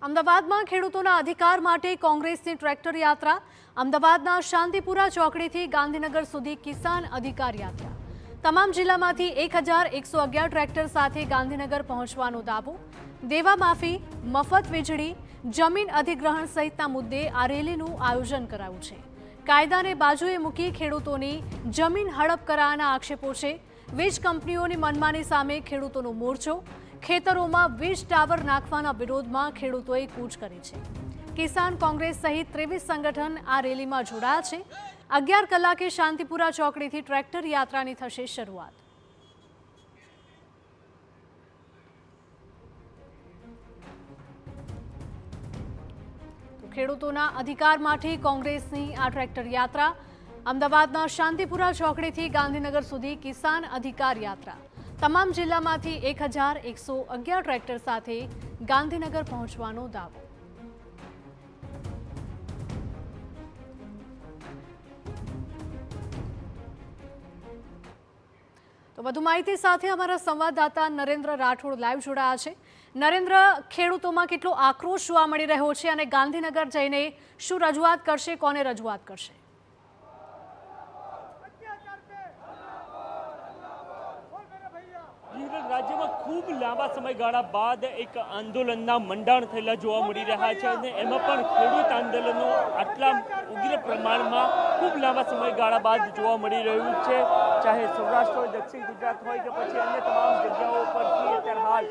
અમદાવાદમાં ખેડૂતોના અધિકાર માટે કોંગ્રેસની ટ્રેક્ટર યાત્રા। અમદાવાદના શાંતિપુરા ચોકડીથી ગાંધીનગર સુધી કિસાન અધિકાર યાત્રા। તમામ જિલ્લામાંથી 1111 ટ્રેક્ટર સાથે ગાંધીનગર પહોંચવાનો દાવો। દેવા માફી, મફત વીજળી, જમીન અધિગ્રહણ સહિતના મુદ્દે આ રેલીનું આયોજન કરાયું છે। કાયદાને બાજુએ મૂકી ખેડૂતોની જમીન હડપ કરાયાના આક્ષેપો છે। વીજ કંપનીઓની મનમાની સામે ખેડૂતોનો મોરચો। ખેતરોમાં વીજ ટાવર નાખવાના વિરોધમાં ખેડૂતોએ કૂચ કરી છે। કિસાન કોંગ્રેસ સહિત 23 સંગઠન આ રેલીમાં જોડાયા છે। 11 કલાકે શાંતિપુરા ચોકડીથી ટ્રેક્ટર યાત્રાની થશે શરૂઆત। ખેડૂતોના અધિકાર માટે કોંગ્રેસની આ ટ્રેક્ટર યાત્રા। અમદાવાદના શાંતિપુરા ચોકડીથી ગાંધીનગર સુધી કિસાન અધિકાર યાત્રા। તમામ જિલ્લામાંથી 1111 ટ્રેક્ટર સાથે ગાંધીનગર પહોંચવાનો દાવો। તો વધુ માહિતી સાથે અમારા સંવાદદાતા નરેન્દ્ર રાઠોડ લાઈવ જોડાયા છે। નરેન્દ્ર, ખેડૂતોમાં કેટલો આક્રોશ જોવા મળી રહ્યો છે અને ગાંધીનગર જઈને શું રજૂઆત કરશે, કોને રજૂઆત કરશે? રાજ્યમાં ખૂબ લાંબા સમયગાળા બાદ એક આંદોલનના મંડાણ થયેલા જોવા મળી રહ્યા છે અને એમાં પણ ખેડૂત આંદોલનો આટલા ઉગ્ર પ્રમાણમાં ખૂબ લાંબા સમયગાળા બાદ જોવા મળી રહ્યું છે। ચાહે સૌરાષ્ટ્ર હોય, દક્ષિણ ગુજરાત હોય કે પછી અન્ય તમામ જગ્યાઓ પરથી અત્યારે હાલ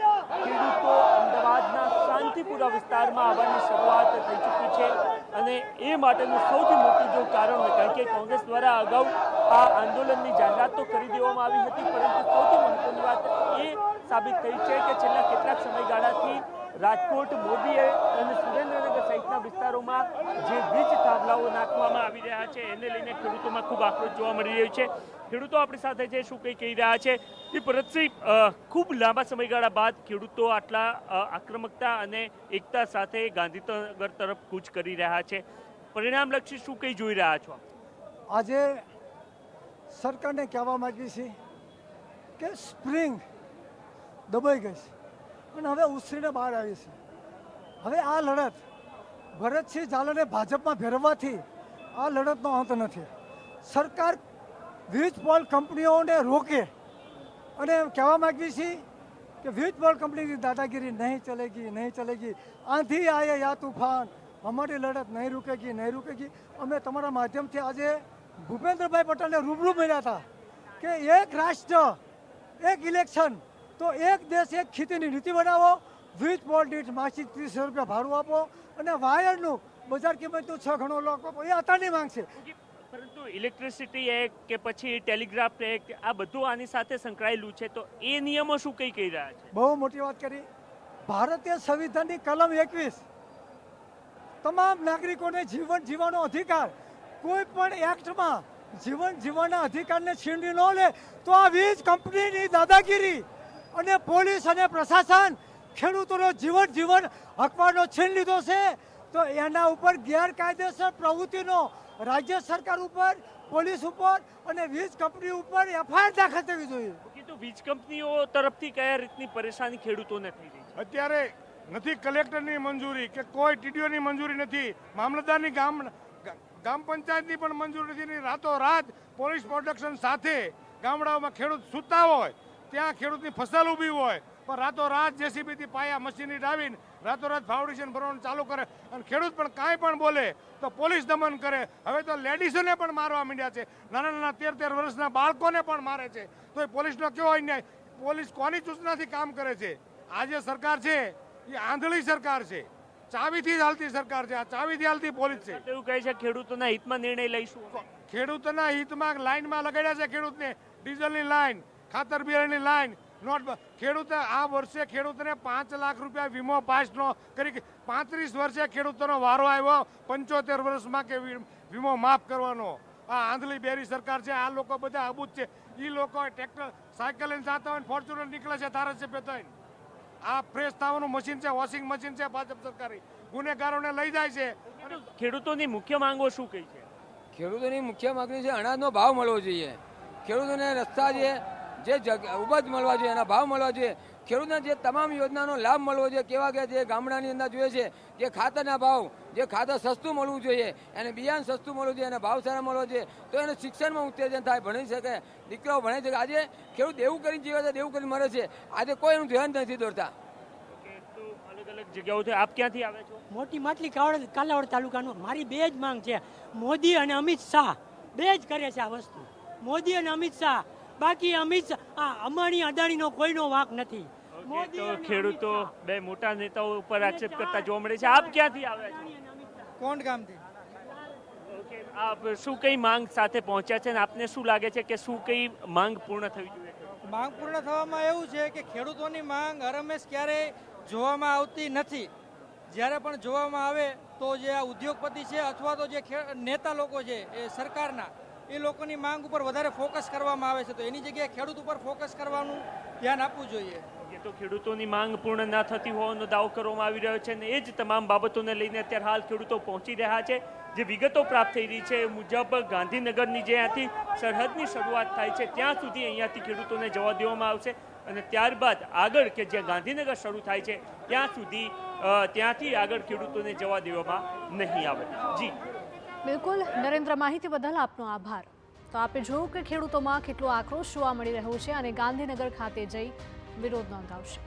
ખેડૂતો અમદાવાદના શાંતિપુરા વિસ્તારમાં આવવાની શરૂઆત થઈ ચૂકી છે અને એ માટેનું સૌથી મોટું જો કારણ હોય, કારણ કે કોંગ્રેસ દ્વારા અગાઉ આ આંદોલનની જાહેરાત તો કરી દેવામાં આવી હતી, પરંતુ સૌથી મહત્વની વાત એ સાબિત થઈ છે કે છેલ્લા કેટલાક સમયગાળાથી રાજકોટ, મોરબી અને સુરેન્દ્રનગર સહિતના વિસ્તારોમાં જે વીજ થાંભલાઓ નાખવામાં આવી રહ્યા છે એને લઈને ખેડૂતોમાં ખૂબ આક્રોશ જોવા મળી રહ્યો છે। ખેડૂતો આપણી સાથે છે, શું કંઈ કહી રહ્યા છે એ ભરતસિંહ, ખૂબ લાંબા સમયગાળા બાદ ખેડૂતો આટલા આક્રમકતા અને એકતા સાથે ગાંધીનગર તરફ કૂચ કરી રહ્યા છે, પરિણામલક્ષી શું કંઈ જોઈ રહ્યા છો? આજે સરકારને કહેવા માંગીએ છીએ કે સ્પ્રિંગ દબાઈ ગઈ છે અને હવે ઉછરીને બહાર આવી છે। હવે આ લડત ભરતસિંહ ઝાલાને ભાજપમાં ભેરવવાથી આ લડતનો અંત નથી। સરકાર વીજ પોલ કંપનીઓને રોકે અને કહેવા માંગીએ છીએ કે વીજ પોલ કંપનીની દાદાગીરી નહીં ચલેગી, નહીં ચલેગી। આંધી આયે યા તूफान, અમારી લડત નહીં રૂકેગી, નહીં રૂકેગી। અમે તમારા માધ્યમથી આજે ભૂપેન્દ્રભાઈ પટેલને રૂબરૂ મળ્યા હતા કે એક રાષ્ટ્ર, એક ઇલેક્શન, તો એક દેશ એક ખેતીની નીતિ બનાવો, વીજ પોલ દીઠ માસિક 30 રૂપિયા ભાડું આપો અને વાયરનું બજાર કિંમતનું 6 ગણો લોક આપો, એ અત્યારની માંગ છે। પરંતુ ઇલેક્ટ્રિસિટી એક્ટ કે પછી ટેલિગ્રાફ એક્ટ આ બધું આની સાથે સંકળાયેલું છે, તો એ નિયમો શું કંઈ કહી રહ્યા છે? બહુ મોટી વાત કરી। ભારતીય સંવિધાનની કલમ 21 તમામ નાગરિકોને જીવન જીવવાનો અધિકાર, કોઈ પણ એક્ટમાં જીવન જીવવાના અધિકારને છીનવી ન લે તો આ વીજ કંપનીની દાદાગીરી અને પોલીસ અને પ્રશાસન ખેડૂતોનો જીવન હકવાનો છીન લીધો છે, તો એના ઉપર ગેરકાયદેસર પ્રવૃત્તિનો રાજ્ય સરકાર ઉપર, પોલીસ ઉપર અને વીજ કંપની ઉપર એફઆઈઆર દાખલ થવી જોઈએ। તો વીજ કંપનીઓ તરફથી કયા રીતની પરેશાની ખેડૂતોને થઈ રહી છે? અત્યારે નથી કલેક્ટરની મંજૂરી કે કોઈ ટીડીઓની મંજૂરી નથી, મામલતદારની ગામ પંચાયતની પણ મંજૂરી નથી। રાતોરાત પોલીસ પ્રોટેક્શન સાથે ગામડાઓમાં ખેડૂત સૂતા હોય, ત્યાં ખેડૂતની ફસલ ઊભી હોય, પણ રાતોરાત જેસીબીથી પાયા મશીનરી લાવીને રાતોરાત ફાઉન્ડેશન ભરવાનું ચાલુ કરે અને ખેડૂત પણ કાંઈ પણ બોલે તો પોલીસ દમન કરે। હવે તો લેડીઝોને પણ મારવા માંડ્યા છે, નાના નાના 13 વર્ષના બાળકોને પણ મારે છે, તો એ પોલીસનો કેવો અન્યાય! પોલીસ કોની સૂચનાથી કામ કરે છે? આજે સરકાર છે એ આંધળી સરકાર છે, ચાવીથી જ હાલતી સરકાર છે, આ ચાવીથી હાલતી પોલીસ છે। એવું કહે છે ખેડૂતોના હિતમાં નિર્ણય લઈશું। ખેડૂતોના હિતમાં લાઈનમાં લગાડ્યા છે ખેડૂતને, ડીઝલની લાઈન, ખાતર બિયારણની લાઈન, નોટ ખેડૂત આ વર્ષે ખેડૂતને 5 લાખ રૂપિયા વીમો પાસ નો કરી, 35 વર્ષે ખેડૂતોનો વારો આવ્યો 75 વર્ષમાં કે વીમો માફ કરવાનો। આ આંધળી બેરી સરકાર છે, આ લોકો બધા અબૂત છે। એ લોકો ટ્રેક્ટર સાયકલ લઈને જતા હોય, ફોર્ચ્યુનર નીકળે છે ધારાસભ્ય થઈને। આ ફ્રેશ થવાનું મશીન છે, વોશિંગ મશીન છે, ભાજપ સરકારી ગુનેગારોને લઈ જાય છે। ખેડૂતોની મુખ્ય માંગો શું કઈ છે? ખેડૂતોની મુખ્ય માંગણી છે અનાજનો ભાવ મળવો જોઈએ, ખેડૂતોને રસ્તા જે ઉપજ મળવા જોઈએ, એના ભાવ મળવા જોઈએ। ખેડૂતને જે તમામ યોજનાનો લાભ મળવો જોઈએ, કેવા કે જે ગામડાની અંદર જોઈએ છે જે ખાતરના ભાવ, જે ખાતર સસ્તું મળવું જોઈએ, એને બિયારણ સસ્તું મળવું જોઈએ, એને ભાવ સારા મળવો જોઈએ, તો એને શિક્ષણમાં ઉત્તેજન થાય, ભણી શકે, દીકરાઓ ભણે છે. આજે ખેડૂત એવું કરીને જીવે છે, એવું કરીને મરે છે. આજે કોઈ એનું ધ્યાન નથી દોરતા. તો અલગ અલગ જગ્યાઓથી આપ ક્યાંથી આવે છો? મોટી માટલી કાલાવડ તાલુકાનો. મારી બે જ માંગ છે, મોદી અને અમિત શાહ બે જ કરે છે આ વસ્તુ, મોદી અને અમિત શાહ. બાકી અમિત શાહ, અંબાણી અદાણીનો કોઈનો વાંક નથી. મોદી તો અને અમિત ખેડૂતો શાહ. બે મોટા નેતાઓ ઉપર આક્ષેપ કરતા જોવા મળે છે. આપ ક્યાંથી આવે છો? કોંડ ગામથી. ઓકે, આપ શું કઈ માંગ સાથે પહોંચ્યા છે અને આપને શું લાગે છે કે શું કઈ માંગ પૂર્ણ થવી જોઈએ? માંગ પૂર્ણ થવામાં એવું છે કે ખેડૂતોની માંગ હરહંમેશ ક્યારેય જોવામાં આવતી નથી. જ્યારે પણ જોવામાં આવે તો જે આ ઉદ્યોગપતિ છે અથવા તો જે નેતા લોકો છે એ સરકારના, એ લોકોની માંગ ઉપર વધારે ફોકસ કરવામાં આવે છે. તો એની જગ્યાએ ખેડૂત ઉપર ફોકસ કરવાનું ધ્યાન આપવું જોઈએ. તો ખેડૂતોની માંગ પૂર્ણ ના થતી હોવાનો દાવો કરવામાં આવી રહ્યો છે અને એ જ તમામ બાબતોને લઈને અત્યારે હાલ ખેડૂતો પહોંચી રહ્યા છે. જે વિગતો પ્રાપ્ત થઈ રહી છે એ મુજબ ગાંધીનગરની જે અહીંયાથી સરહદની શરૂઆત થાય છે ત્યાં સુધી અહીંયાથી ખેડૂતોને જવા દેવામાં આવશે અને ત્યારબાદ આગળ કે જ્યાં ગાંધીનગર શરૂ થાય છે ત્યાં સુધી ત્યાંથી આગળ ખેડૂતોને જવા દેવામાં નહીં આવે. જી બિલકુલ નરેન્દ્ર, માહિતી બદલ આપનો આભાર. તો આપણે જોયું કે ખેડૂતોમાં કેટલો આક્રોશ જોવા મળી રહ્યો છે અને ગાંધીનગર ખાતે જઈ વિરોધ નોંધાવશે.